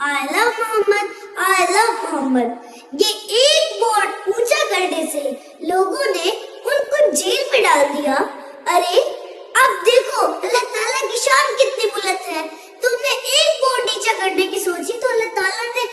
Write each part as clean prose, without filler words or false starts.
I love Mohammad, I love Mohammad. ये एक board ऊंचा करने से लोगों ने उनको जेल में डाल दिया। अरे अब देखो अल्लाह ताला की शान कितनी बुलंद है। तुमने एक बोर्ड नीचा करने की सोची तो अल्लाह ताला ने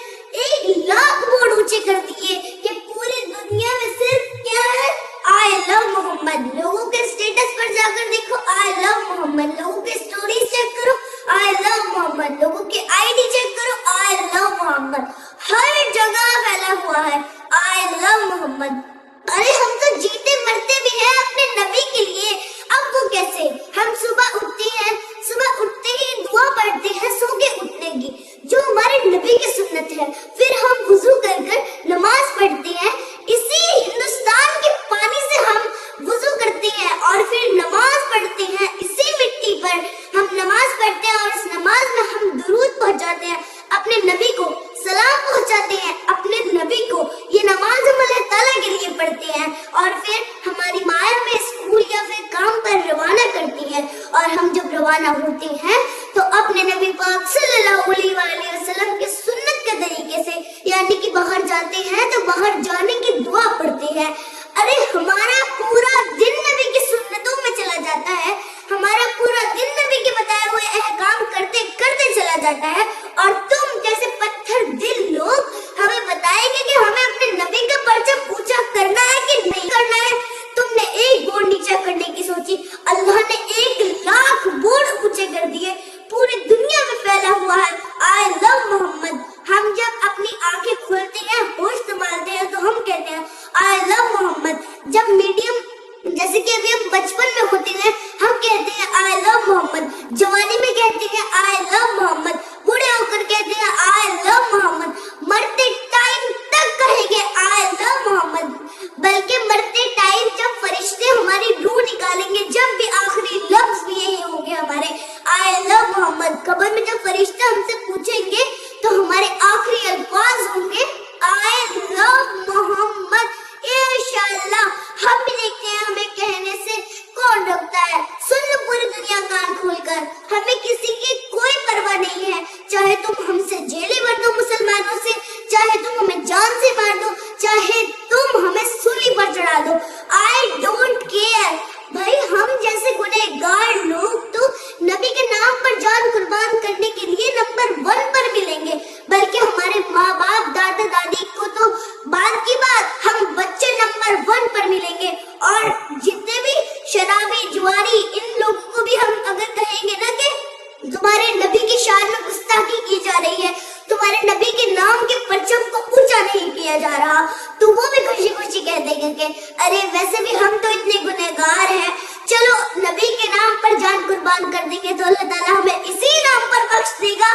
1,00,000 बोर्ड ऊंचे कर दिए कि पूरी दुनिया में सिर्फ क्या है, आई लव मोहम्मद। लोगों के स्टेटस पर जाकर देखो आई लव मोहम्मद, लोगों के स्टोरीज चेक करो आई लव मोहम्मद, लोगों के आईडी चेक करो आई लव मोहम्मद, हर जगह फैला हुआ है आई लव मोहम्मद। अरे हम तो जीते मरते भी हैं अपने नबी के लिए, अब वो कैसे? हम सुबह उठते हैं, सुबह उठते ही दुआ पढ़ते हैं सो के उठने की, जो हमारे नबी की सुन्नत है। फिर हम वुजू कर कर नमाज पढ़ते हैं, इसी हिंदुस्तान के पानी से हम वुजू करते हैं और फिर नमाज पढ़ते हैं इसी मिट्टी पर। हम नमाज पढ़ते हैं और इस नमाज में हम दुरूद पहुंचाते हैं अपने नबी को, सलाम पहुंचाते हैं अपने नबी को। ये नमाज हम अल्लाह ताला के लिए पढ़ते हैं और फिर हमारी माँ में स्कूल या फिर काम पर रवाना करती है। और हम जब रवाना होते हैं तो अपने नबी पाक सल्लल्लाहु अलैहि वसल्लम के सुन्नत के तरीके से, यानी कि बाहर जाते हैं तो बाहर जाने की दुआ पढ़ते हैं। अरे हमारा पूरा दिन नबी की सुन्नतों में चला जाता है, हमारा पूरा दिन नबी के बताए हुए अहकाम करते करते चला जाता है। और तुम जैसे पत्थर दिल लोग हमें बताएंगे कि हमें अपने नबी का परचम ऊंचा करना है कि नहीं करना है। तुमने एक बोर्ड नीचा करने की सोची, अल्लाह ने 1,00,000 बोर्ड ऊंचे कर दिए, पूरी दुनिया में फैला हुआ है आई लव मोहम्मद। हम जब अपनी आंखें खोलते हैं, होश संभालते हैं तो हम कहते हैं आई लव मोहम्मद। जब मीडियम जैसे कि अभी हम बचपन में होते हैं हम कहते हैं आई लव मोहम्मद, जवानी में कहते हैं आई लव मोहम्मद, बूढ़े होकर कहते हैं आई लव मोहम्मद, मरते टाइम तक कहेंगे आई लव मोहम्मद। बल्कि मरते टाइम जब फरिश्ते हमारी रूह निकालेंगे, जब भी आखिरी लफ्ज भी यही होंगे हमारे आई लव मोहम्मद। कब्र में जब फरिश्ते हमसे पूछेंगे तो हमारे आखिरी अल्फाज होंगे आई लव मोहम्मद। इंशाअल्लाह हम भी देखते हैं हमें कहने से कौन रोकता है। सुन लो पूरी दुनिया कान खोलकर, हमें किसी की कोई परवाह नहीं है। चाहे तुम हमसे जेलें भर दो मुसलमानों से, चाहे तुम हमें जान से मार दो, चाहे तुम हमें सूली पर चढ़ा दो, आई डोंट केयर। भाई हम जैसे गुनहगार लोग तो नबी के नाम पर जान कुर्बान करने के लिए नंबर 1 पर मिलेंगे, बल्कि हमारे माँ बाप दादा दादी को तो बाद की बात, हम बच्चे नंबर 1 पर मिलेंगे। और जितने भी शराबी जुआरी इन लोगों को भी हम अगर कहेंगे ना कि तुम्हारे नबी की शान में गुस्ताखी की जा रही है, तुम्हारे नबी के नाम के परचम को ऊंचा नहीं किया जा रहा, तो वो भी खुशी खुशी कह देंगे कि अरे वैसे भी हम तो इतने गुनहगार हैं, चलो नबी के नाम पर जान कुर्बान कर देंगे तो अल्लाह ताला हमें इसी नाम पर बख्श देगा।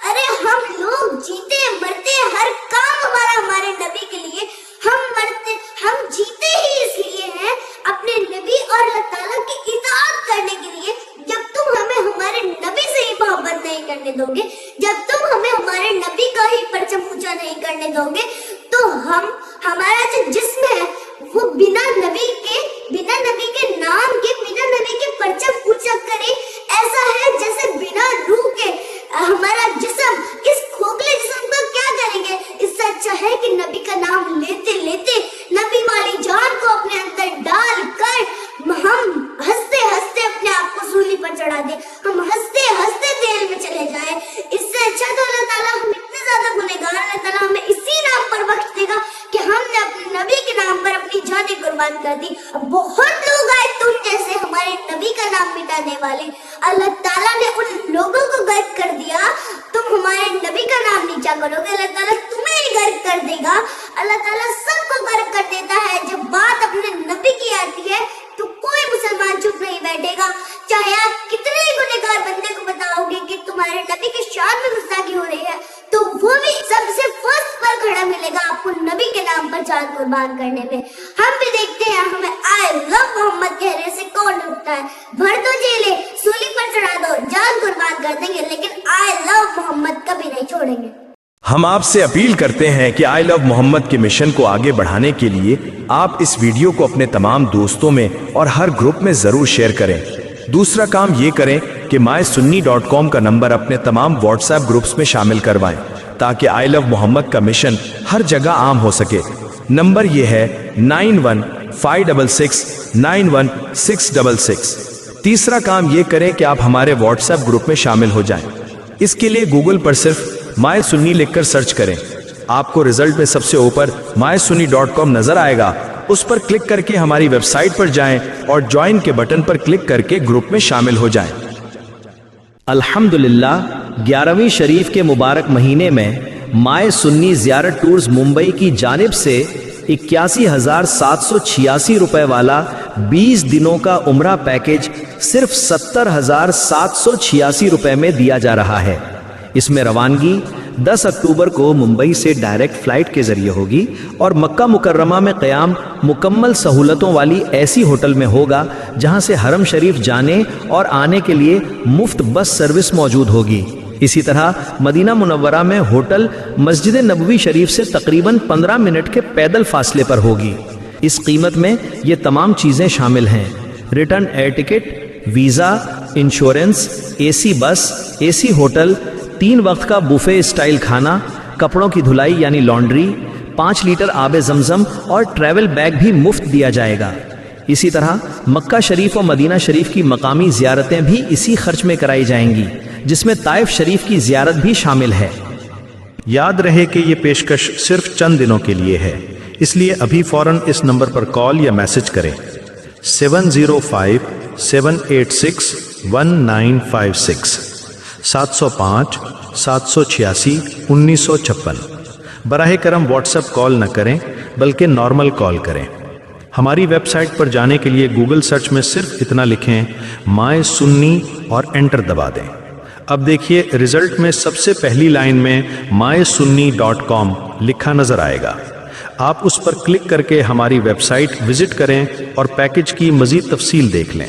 अरे हम लोग जीते मरते हर काम हमारा हमारे नबी के लिए, हम जीते ही इसलिए हैं अपने नबी और अल्लाह ताला की इताअत करने के लिए। जब तुम हमें हमारे नबी से ही मोहब्बत नहीं करने दोगे, जब तुम हमें हमारे नबी का ही परचम ऊंचा नहीं करने दोगे, तो हमारा जो जिस्म है वो बिना नबी के नाम के, बिना नबी के परचम ऊंचा करे, ऐसा है जैसे बिना रूह के हमारा जिस्म, इस खोखले जिस्म को क्या करेंगे। इससे अच्छा है कि नबी का नाम लेते लेते नबी वाली जान को अपने अंदर डाल कर हम हंसते हंसते अपने आप को सूली पर चढ़ा दे, हम हंसते हंसते जेल में चले जाए। इससे अच्छा तो अल्लाह ताला हम इतने ज्यादा गुनहगार, अल्लाह ताला हमें इसी नाम पर बख्श देगा कि हमने अपने नबी के नाम पर अपनी जानें कुर्बान कर दी। बहुत लोग आए तुम जैसे हमारे नबी का नाम मिटाने वाले, अल्लाह ताला ने उन लोगों को गर्क कर दिया। तुम हमारे नबी का नाम नीचा करोगे, अल्लाह ताला तुम्हें ही गर्क कर देगा। अल्लाह ताला सबको गर्क कर देता है। जब बात अपने नबी की आती है तो कोई मुसलमान चुप नहीं बैठेगा, चाहे आप कितने ही गुनहगार बंदे को बताओगे कि तुम्हारे नबी की शान में गुस्ताखी हो रही है, तो वो भी सबसे फर्स्ट पर खड़ा मिलेगा आपको नबी के नाम पर जान कुर्बान करने में। हम भी देखते हैं हमें आई लव मोहम्मद कहने से कौन रोकता है। भर दो जेले, सूली पर चढ़ा दो, जान कुर्बान कर देंगे, लेकिन आई लव मोहम्मद कभी नहीं छोड़ेंगे। हम आपसे अपील करते हैं कि आई लव मोहम्मद के मिशन को आगे बढ़ाने के लिए आप इस वीडियो को अपने तमाम दोस्तों में और हर ग्रुप में जरूर शेयर करें। दूसरा काम ये करें कि mysunni.com का नंबर अपने तमाम व्हाट्सएप ग्रुप्स में शामिल करवाएं ताकि आई लव मोहम्मद का मिशन हर जगह आम हो सके। नंबर ये है 9156691666। तीसरा काम ये करें कि आप हमारे व्हाट्सएप ग्रुप में शामिल हो जाएं। इसके लिए गूगल पर सिर्फ माय सुन्नी लिखकर सर्च करें। आपको रिजल्ट में सबसे ऊपर mysunni.com नजर आएगा। उस पर क्लिक करके हमारी वेबसाइट पर जाएं और ज्वाइन के बटन पर क्लिक करके ग्रुप में शामिल हो जाएं। अल्हम्दुलिल्लाह 11वीं शरीफ के मुबारक महीने में माय सुन्नी ज़ियारत टूर्स मुंबई की जानिब से 81,786 रुपए वाला 20 दिनों का उम्रा पैकेज सिर्फ 70,786 रुपए में दिया जा रहा है। इसमें रवानगी 10 अक्टूबर को मुंबई से डायरेक्ट फ्लाइट के जरिए होगी और मक्का मुकर्रमा में क़याम मुकम्मल सहूलतों वाली ऐसी होटल में होगा जहां से हरम शरीफ जाने और आने के लिए मुफ्त बस सर्विस मौजूद होगी। इसी तरह मदीना मुनव्वरा में होटल मस्जिद नबवी शरीफ से तकरीबन 15 मिनट के पैदल फासले पर होगी। इस कीमत में ये तमाम चीज़ें शामिल हैं: return air ticket, visa, insurance, AC bus, AC hotel, 3 वक्त का बुफे स्टाइल खाना, कपड़ों की धुलाई यानी लॉन्ड्री, 5 लीटर आबे जमजम और ट्रैवल बैग भी मुफ्त दिया जाएगा। इसी तरह मक्का शरीफ और मदीना शरीफ की मकामी ज़ियारतें भी इसी खर्च में कराई जाएंगी, जिसमें ताइफ शरीफ की ज़ियारत भी शामिल है। याद रहे कि ये पेशकश सिर्फ चंद दिनों के लिए है, इसलिए अभी फौरन इस नंबर पर कॉल या मैसेज करें 7057861956 705-786-1956। बराह करम व्हाट्सएप कॉल न करें बल्कि नॉर्मल कॉल करें। हमारी वेबसाइट पर जाने के लिए गूगल सर्च में सिर्फ इतना लिखें माय सुन्नी और एंटर दबा दें। अब देखिए रिजल्ट में सबसे पहली लाइन में mysunni.com लिखा नजर आएगा। आप उस पर क्लिक करके हमारी वेबसाइट विजिट करें और पैकेज की मजीद तफसील देख लें।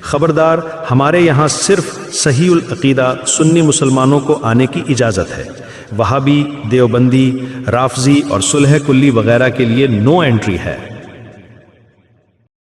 खबरदार, हमारे यहाँ सिर्फ सहीउल अकीदा सुन्नी मुसलमानों को आने की इजाज़त है। वहाबी, देवबंदी, राफजी और सुलह कुल्ली वगैरह के लिए नो एंट्री है।